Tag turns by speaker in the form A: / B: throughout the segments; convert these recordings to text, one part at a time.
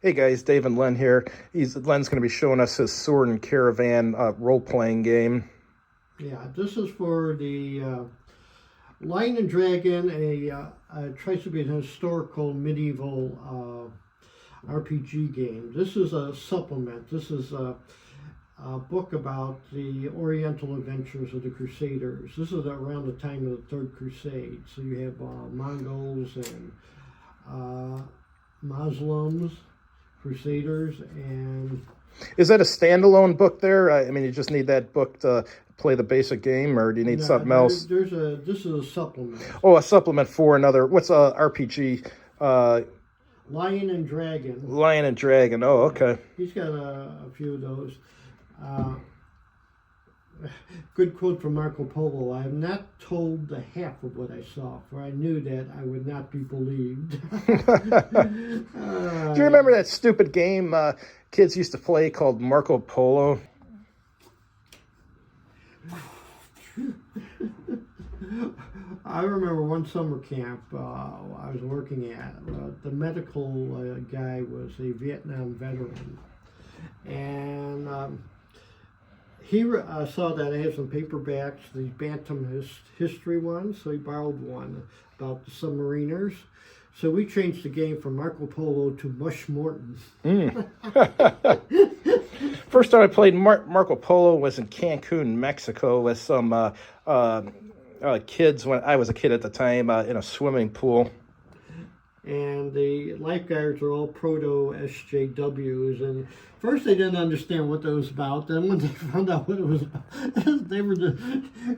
A: Hey guys, Dave and Len here. Len's going to be showing us his Sword and Caravan role-playing game.
B: Yeah, this is for the Lion and Dragon, tries to be an historical medieval RPG game. This is a supplement. This is a book about the Oriental adventures of the Crusaders. This is around the time of the Third Crusade. So you have Mongols and Muslims, Crusaders, and...
A: Is that a standalone book there? I mean, you just need that book to play the basic game, or do you need something else?
B: This is a supplement.
A: Oh, a supplement for another. What's a RPG?
B: Lion and Dragon.
A: Lion and Dragon. Oh, okay.
B: He's got a few of those. Good quote from Marco Polo: "I am not told the half of what I saw, for I knew that I would not be believed."
A: Do you remember that stupid game kids used to play called Marco Polo?
B: I remember one summer camp I was working at. The medical guy was a Vietnam veteran, and he saw that I had some paperbacks, these Bantam history ones, so he borrowed one about the submariners. So we changed the game from Marco Polo to Mush Morton.
A: First time I played Marco Polo was in Cancun, Mexico, with some kids when I was a kid at the time in a swimming pool.
B: And the lifeguards are all proto-SJWs, and first they didn't understand what that was about. Then when they found out what it was about, they were just,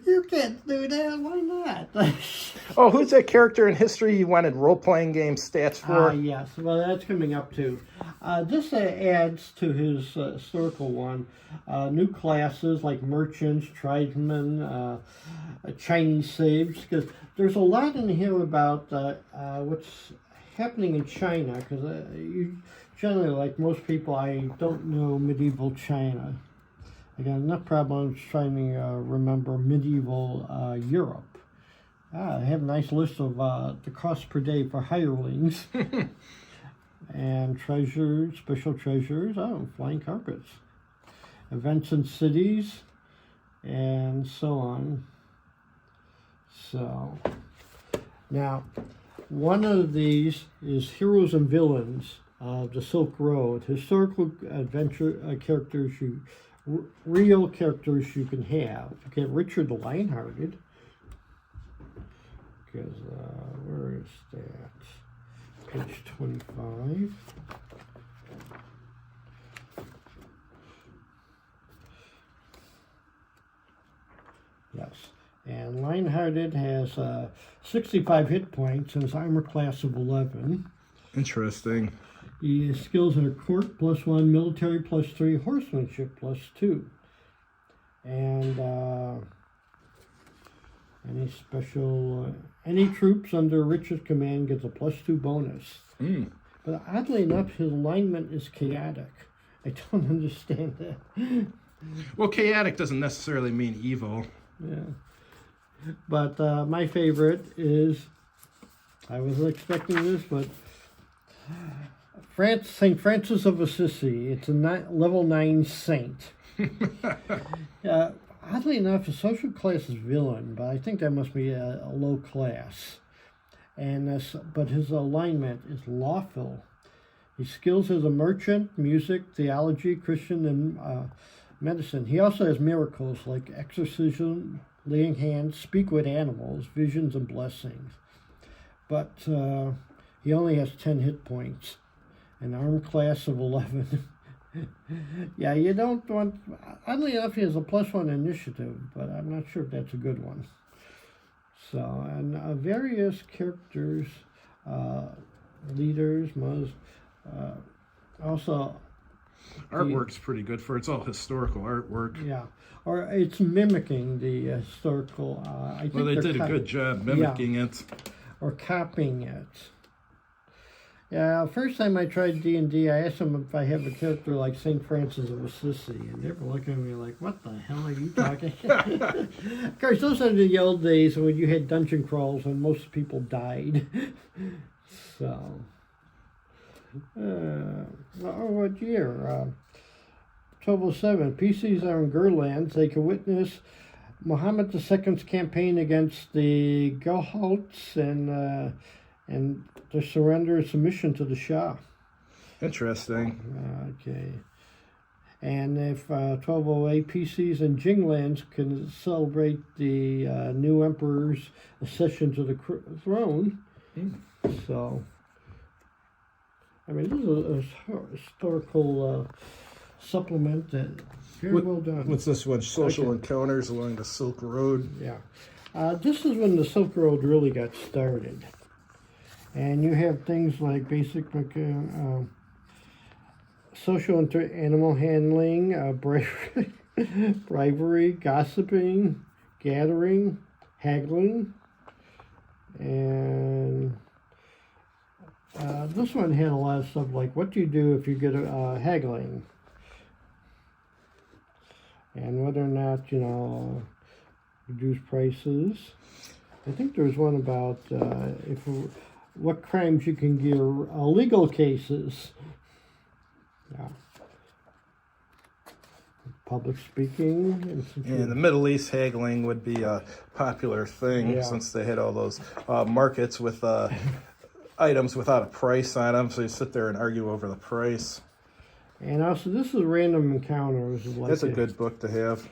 B: "You can't do that, why not?"
A: Oh, who's that character in history you wanted role-playing game stats for?
B: Yes, well, that's coming up too. This adds to his historical one new classes like merchants, tradesmen, Chinese slaves, because there's a lot in here about what's happening in China, because you generally, like most people, I don't know medieval China. I got enough problems trying to remember medieval Europe. I have a nice list of the cost per day for hirelings. And treasures, special treasures, flying carpets. Events in cities, and so on. So, now, one of these is Heroes and Villains of the Silk Road. Historical adventure characters, real characters you can have. You get Richard the Lionhearted. Because, where is that? Page 25. Yes. And Lionhearted has 65 hit points and his armor class of 11.
A: Interesting.
B: He has skills are court +1, military +3, horsemanship +2. And any special, any troops under Richard's command gets a +2 bonus. But oddly enough, his alignment is chaotic. I don't understand that.
A: Well, chaotic doesn't necessarily mean evil.
B: Yeah. But my favorite is, I wasn't expecting this, but St. Francis of Assisi. It's a level 9 saint. Oddly enough, his social class is villain, but I think that must be a low class. But his alignment is lawful. His skills as a merchant, music, theology, Christian, and medicine. He also has miracles like exorcism, laying hands, speak with animals, visions, and blessings. But he only has 10 hit points, an arm class of 11. Yeah, you don't want... Oddly enough, he has a +1 initiative, but I'm not sure if that's a good one. So, and various characters, leaders, also...
A: Artwork's pretty good for it's all historical artwork.
B: Yeah, or it's mimicking the historical. I think
A: they did a good job mimicking it.
B: Or copying it. Yeah, first time I tried D&D, I asked them if I have a character like St. Francis of Assisi, and they were looking at me like, "What the hell are you talking?" Of course, those are the old days when you had dungeon crawls and most people died. So, What year? 1207. PCs are in Gerlands. They can witness Muhammad II's campaign against the Gerlands and their surrender and submission to the Shah.
A: Interesting.
B: Okay. And if 1208, PCs in Gerlands can celebrate the new emperor's accession to the throne. So, I mean, this is a historical supplement that very well done.
A: What's this one? Social encounters along the Silk Road.
B: Yeah. This is when the Silk Road really got started. And you have things like basic social animal handling, bribery, gossiping, gathering, haggling, and this one had a lot of stuff like what do you do if you get haggling, and whether or not, you know, reduce prices. I think there was one about what crimes you can get legal cases. Yeah. Public speaking.
A: In the Middle East, haggling would be a popular thing since they had all those markets with items without a price on them. So you sit there and argue over the price.
B: And also, this is Random Encounters.
A: That's a good book to have.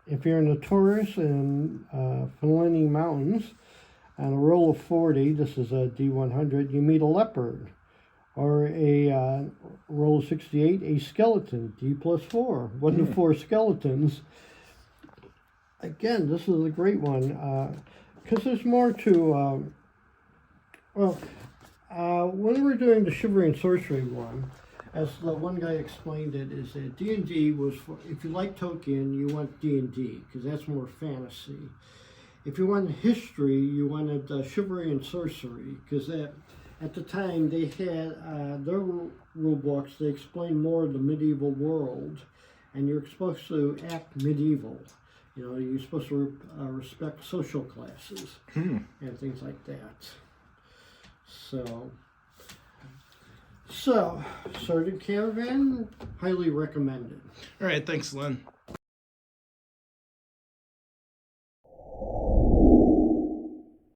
B: If you're in the Taurus and Felini Mountains, on a roll of 40, this is a D100, you meet a leopard. Or a roll of 68, a skeleton, D+4. 1 to 4 skeletons. Again, this is a great one. Because there's more to... when we're doing the Chivalry and Sorcery one, as the one guy explained it, is that D&D was for... If you like Tolkien, you want D&D, because that's more fantasy. If you wanted history, you wanted Chivalry and Sorcery, because that... At the time, they had their rule books. They explained more of the medieval world, and you're supposed to act medieval. You know, you're supposed to respect social classes and things like that. So Sword and Caravan, highly recommended.
A: All right, thanks, Lynn.